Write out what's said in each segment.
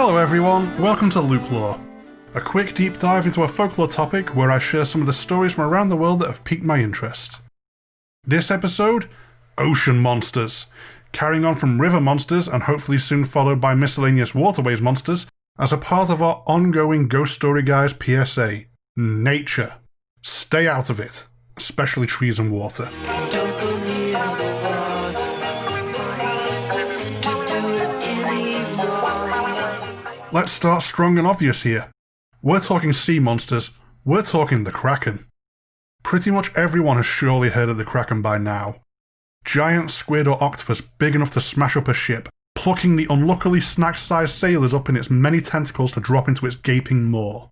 Hello everyone, welcome to LukeLore, a quick deep dive into a folklore topic where I share some of the stories from around the world that have piqued my interest. This episode, ocean monsters, carrying on from river monsters and hopefully soon followed by miscellaneous waterways monsters as a part of our ongoing Ghost Story Guys PSA. Nature. Stay out of it, especially trees and water. Let's start strong and obvious here. We're talking sea monsters, we're talking the Kraken. Pretty much everyone has surely heard of the Kraken by now. Giant squid or octopus big enough to smash up a ship, plucking the unluckily snack-sized sailors up in its many tentacles to drop into its gaping maw.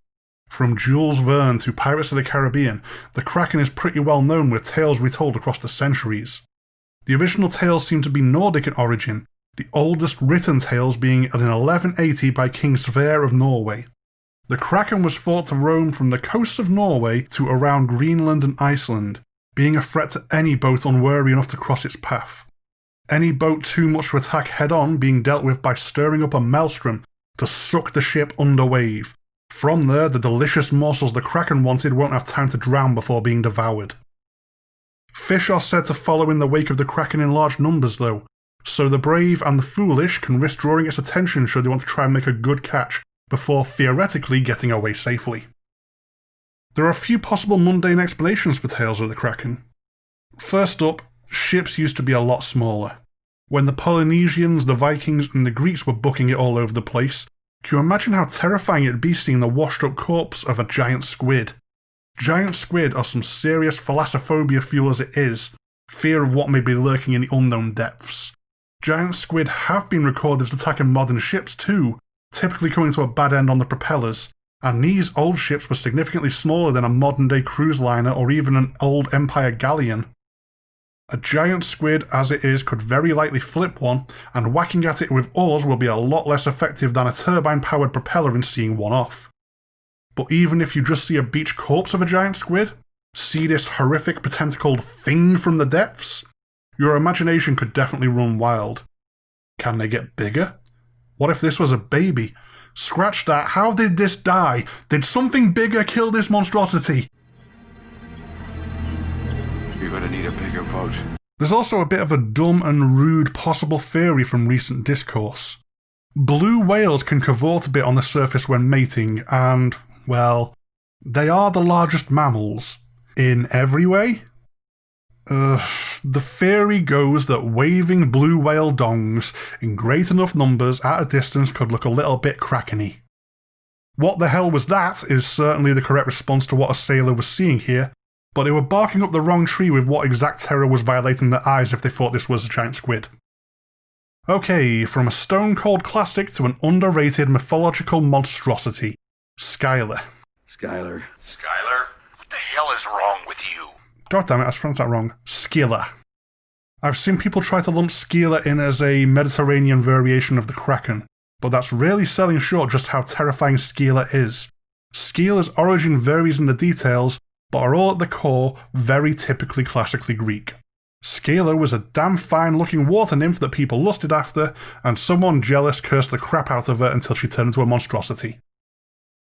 From Jules Verne to Pirates of the Caribbean, the Kraken is pretty well known with tales retold across the centuries. The original tales seem to be Nordic in origin, the oldest written tales being in 1180 by King Sverre of Norway. The Kraken was thought to roam from the coasts of Norway to around Greenland and Iceland, being a threat to any boat unwary enough to cross its path. Any boat too much to attack head-on being dealt with by stirring up a maelstrom to suck the ship under wave. From there, the delicious morsels the Kraken wanted won't have time to drown before being devoured. Fish are said to follow in the wake of the Kraken in large numbers though, so the brave and the foolish can risk drawing its attention should they want to try and make a good catch before theoretically getting away safely. There are a few possible mundane explanations for tales of the Kraken. First up, ships used to be a lot smaller. When the Polynesians, the Vikings and the Greeks were booking it all over the place, can you imagine how terrifying it'd be seeing the washed up corpse of a giant squid? Giant squid are some serious thalassophobia fuel as it is, fear of what may be lurking in the unknown depths. Giant squid have been recorded as attacking modern ships too, typically coming to a bad end on the propellers, and these old ships were significantly smaller than a modern-day cruise liner or even an old Empire galleon. A giant squid as it is could very likely flip one, and whacking at it with oars will be a lot less effective than a turbine-powered propeller in seeing one off. But even if you just see a beach corpse of a giant squid, see this horrific potentacled thing from the depths, your imagination could definitely run wild. Can they get bigger? What if this was a baby? Scratch that, how did this die? Did something bigger kill this monstrosity? You're gonna need a bigger boat. There's also a bit of a dumb and rude possible theory from recent discourse. Blue whales can cavort a bit on the surface when mating, and, well, they are the largest mammals. In every way? The theory goes that waving blue whale dongs in great enough numbers at a distance could look a little bit Kraken-y. What the hell was that is certainly the correct response to what a sailor was seeing here, but they were barking up the wrong tree with what exact terror was violating their eyes if they thought this was a giant squid. Okay, from a stone-cold classic to an underrated mythological monstrosity. Skylar. Skylar. What the hell is wrong with you? God damn it, I pronounced that wrong. Skylar. I've seen people try to lump Skylar in as a Mediterranean variation of the Kraken, but that's really selling short just how terrifying Skylar is. Skylar's origin varies in the details, but are all at the core very typically classically Greek. Skylar was a damn fine looking water nymph that people lusted after, and someone jealous cursed the crap out of her until she turned into a monstrosity.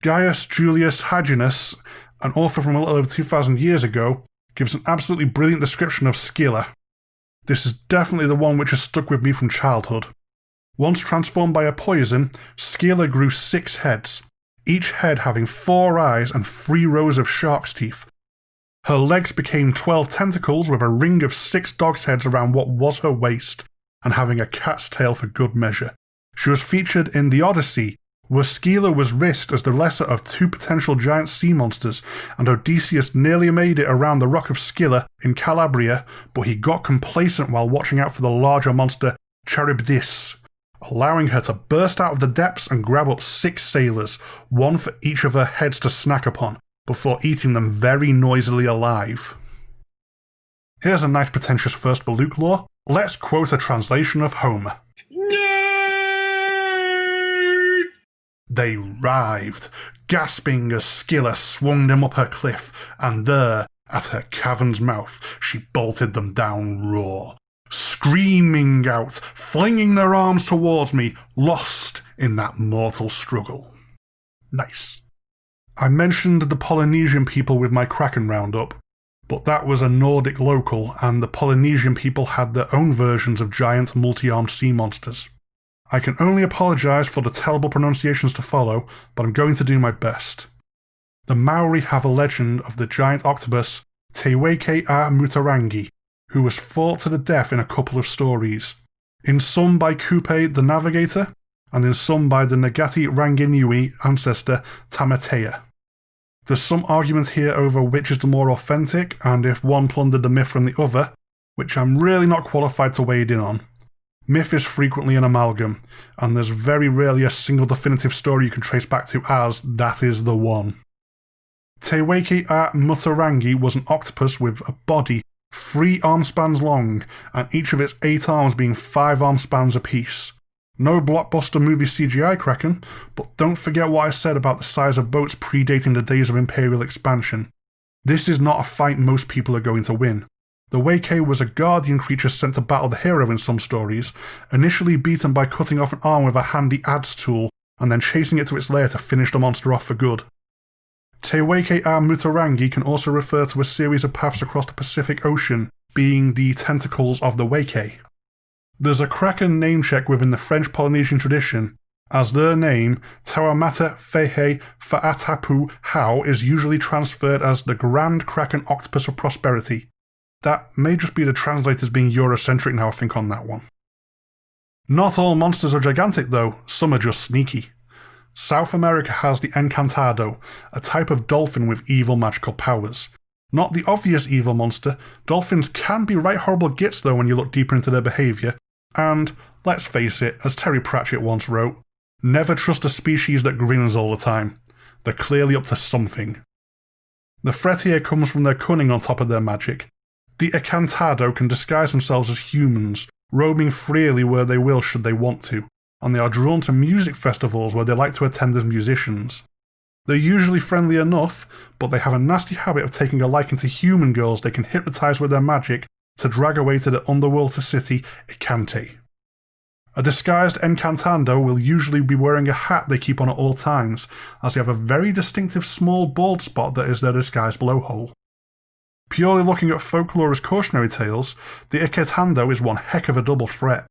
Gaius Julius Hyginus, an author from a little over 2,000 years ago, gives an absolutely brilliant description of Skylar. This is definitely the one which has stuck with me from childhood. Once transformed by a poison, Skylar grew 6 heads, each head having 4 eyes and 3 rows of shark's teeth. Her legs became 12 tentacles with a ring of 6 dog's heads around what was her waist, and having a cat's tail for good measure. She was featured in The Odyssey, where Skylar was risked as the lesser of 2 potential giant sea monsters, and Odysseus nearly made it around the Rock of Scylla in Calabria, but he got complacent while watching out for the larger monster Charybdis, allowing her to burst out of the depths and grab up 6 sailors, 1 for each of her heads to snack upon, before eating them very noisily alive. Here's a nice pretentious first for LukeLore. Let's quote a translation of Homer. They writhed, gasping as Scylla swung them up her cliff, and there, at her cavern's mouth, she bolted them down raw. screaming out, flinging their arms towards me, lost in that mortal struggle. Nice. I mentioned the Polynesian people with my Kraken roundup, but that was a Nordic local, and the Polynesian people had their own versions of giant multi-armed sea monsters. I can only apologise for the terrible pronunciations to follow, but I'm going to do my best. The Maori have a legend of the giant octopus Te Weke a Mutarangi, who was fought to the death in a couple of stories, in some by Kupe the Navigator, and in some by the Ngati Ranginui ancestor Tamatea. There's some argument here over which is the more authentic, and if one plundered the myth from the other, which I'm really not qualified to wade in on. Myth is frequently an amalgam, and there's very rarely a single definitive story you can trace back to as that is the one. Te Weke a Mutarangi was an octopus with a body 3 arm spans long, and each of its 8 arms being 5 arm spans apiece. No blockbuster movie CGI Kraken, but don't forget what I said about the size of boats predating the days of Imperial expansion. This is not a fight most people are going to win. The Weke was a guardian creature sent to battle the hero in some stories, initially beaten by cutting off an arm with a handy adze tool, and then chasing it to its lair to finish the monster off for good. Te Weke a Mutarangi can also refer to a series of paths across the Pacific Ocean, being the tentacles of the Weke. There's a Kraken name check within the French Polynesian tradition, as their name, Taramata Fehe Fa'atapu Hau, is usually transferred as the Grand Kraken Octopus of Prosperity. That may just be the translators being Eurocentric now, I think, on that one. Not all monsters are gigantic though, some are just sneaky. South America has the Encantado, a type of dolphin with evil magical powers. Not the obvious evil monster, dolphins can be right horrible gits though when you look deeper into their behaviour, and, let's face it, as Terry Pratchett once wrote, never trust a species that grins all the time. They're clearly up to something. The threat here comes from their cunning on top of their magic. The Encantado can disguise themselves as humans, roaming freely where they will should they want to, and they are drawn to music festivals where they like to attend as musicians. They're usually friendly enough, but they have a nasty habit of taking a liking to human girls they can hypnotise with their magic to drag away to the underworld city Ikante. A disguised Encantado will usually be wearing a hat they keep on at all times, as they have a very distinctive small bald spot that is their disguised blowhole. Purely looking at folklore as cautionary tales, the Encantado is one heck of a double threat.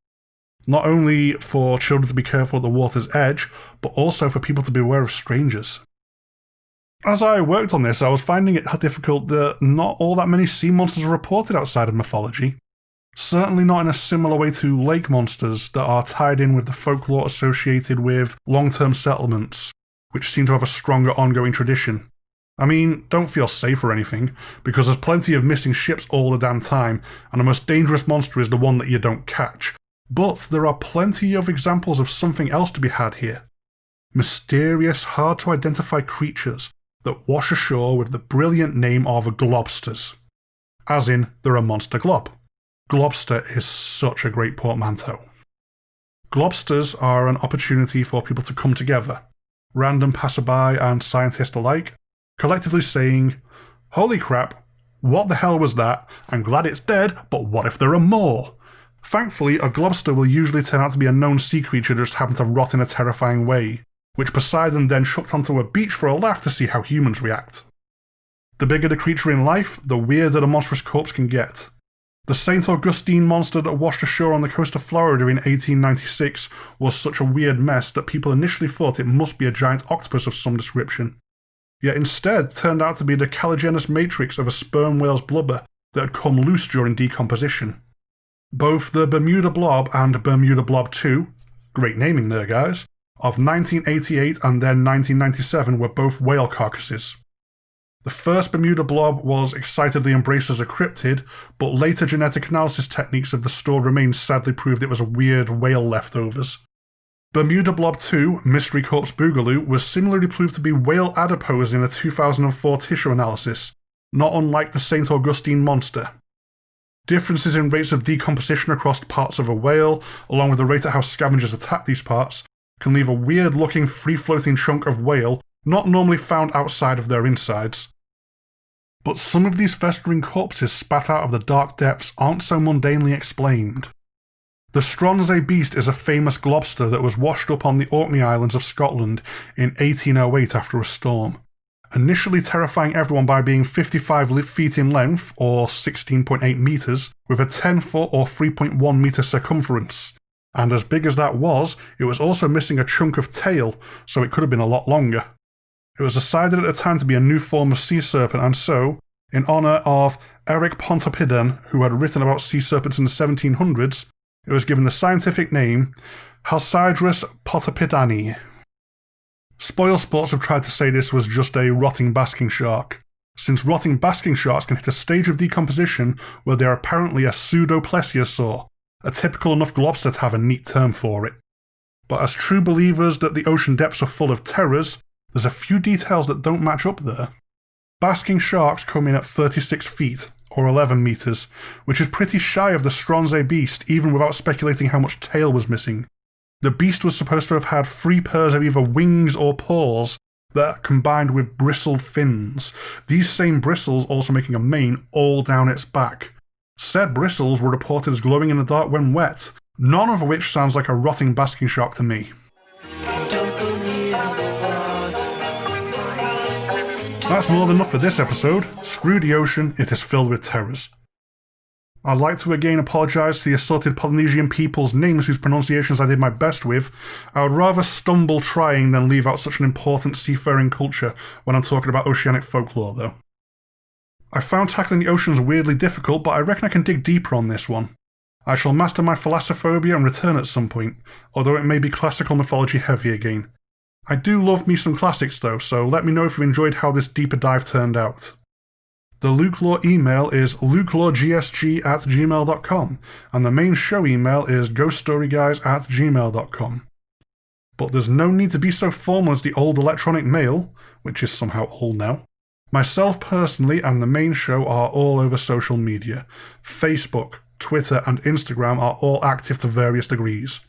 Not only for children to be careful at the water's edge, but also for people to beware of strangers. As I worked on this, I was finding it difficult that not all that many sea monsters are reported outside of mythology. Certainly not in a similar way to lake monsters that are tied in with the folklore associated with long-term settlements, which seem to have a stronger ongoing tradition. I mean, don't feel safe or anything, because there's plenty of missing ships all the damn time, and the most dangerous monster is the one that you don't catch. But there are plenty of examples of something else to be had here. Mysterious, hard-to-identify creatures that wash ashore with the brilliant name of Globsters. As in, they're a monster glob. Globster is such a great portmanteau. Globsters are an opportunity for people to come together, random passerby and scientists alike, collectively saying, "Holy crap, what the hell was that? I'm glad it's dead, but what if there are more?" Thankfully, a Globster will usually turn out to be a known sea creature that just happened to rot in a terrifying way, which Poseidon then chucked onto a beach for a laugh to see how humans react. The bigger the creature in life, the weirder the monstrous corpse can get. The St. Augustine monster that washed ashore on the coast of Florida in 1896 was such a weird mess that people initially thought it must be a giant octopus of some description, yet instead turned out to be the caligenous matrix of a sperm whale's blubber that had come loose during decomposition. Both the Bermuda Blob and Bermuda Blob 2, great naming there guys, of 1988 and then 1997 were both whale carcasses. The first Bermuda Blob was excitedly embraced as a cryptid, but later genetic analysis techniques of the stored remains sadly proved it was a weird whale leftovers. Bermuda Blob 2, Mystery Corpse Boogaloo, was similarly proved to be whale adipose in a 2004 tissue analysis, not unlike the St. Augustine monster. Differences in rates of decomposition across parts of a whale, along with the rate at how scavengers attack these parts, can leave a weird-looking free-floating chunk of whale not normally found outside of their insides. But some of these festering corpses spat out of the dark depths aren't so mundanely explained. The Stronsay beast is a famous globster that was washed up on the Orkney Islands of Scotland in 1808 after a storm, initially terrifying everyone by being 55 feet in length, or 16.8 metres, with a 10-foot or 3.1 metre circumference. And as big as that was, it was also missing a chunk of tail, so it could have been a lot longer. It was decided at the time to be a new form of sea serpent, and so, in honour of Eric Pontoppidan, who had written about sea serpents in the 1700s, it was given the scientific name Halcydrus potoppidani. Spoilsports have tried to say this was just a rotting basking shark, since rotting basking sharks can hit a stage of decomposition where they are apparently a pseudo-plesiosaur, a typical enough globster to have a neat term for it. But as true believers that the ocean depths are full of terrors, there's a few details that don't match up there. Basking sharks come in at 36 feet, or 11 metres, which is pretty shy of the Stronsay beast even without speculating how much tail was missing. The beast was supposed to have had 3 pairs of either wings or paws that combined with bristled fins, these same bristles also making a mane all down its back. Said bristles were reported as glowing in the dark when wet, none of which sounds like a rotting basking shark to me. That's more than enough for this episode. Screw the ocean, it is filled with terrors. I'd like to again apologise to the assorted Polynesian people's names whose pronunciations I did my best with. I would rather stumble trying than leave out such an important seafaring culture when I'm talking about oceanic folklore though. I found tackling the oceans weirdly difficult, but I reckon I can dig deeper on this one. I shall master my thalassophobia and return at some point, although it may be classical mythology heavy again. I do love me some classics though, so let me know if you enjoyed how this deeper dive turned out. The LukeLore email is lukeloregsg@gmail.com, and the main show email is ghoststoryguys@gmail.com. But there's no need to be so formal as the old electronic mail, which is somehow old now. Myself personally and the main show are all over social media. Facebook, Twitter and Instagram are all active to various degrees.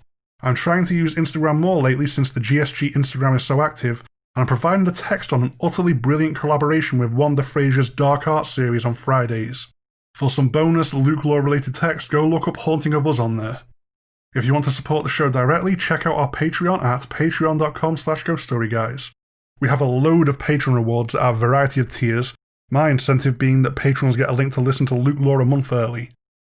I'm trying to use Instagram more lately since the GSG Instagram is so active, and I'm providing the text on an utterly brilliant collaboration with Wanda Frazier's Dark Art series on Fridays. For some bonus LukeLore related text, go look up Haunting of Us on there. If you want to support the show directly, check out our Patreon at patreon.com/ghoststoryguys. We have a load of patron rewards at a variety of tiers, my incentive being that patrons get a link to listen to LukeLore a month early.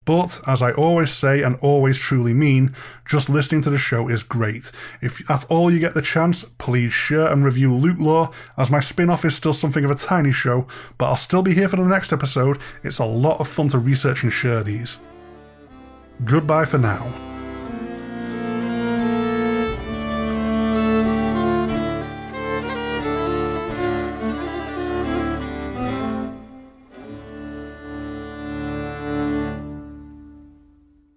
But, as I always say and always truly mean, just listening to the show is great. If at all you get the chance, please share and review LukeLore, as my spin-off is still something of a tiny show, but I'll still be here for the next episode. It's a lot of fun to research and share these. Goodbye for now.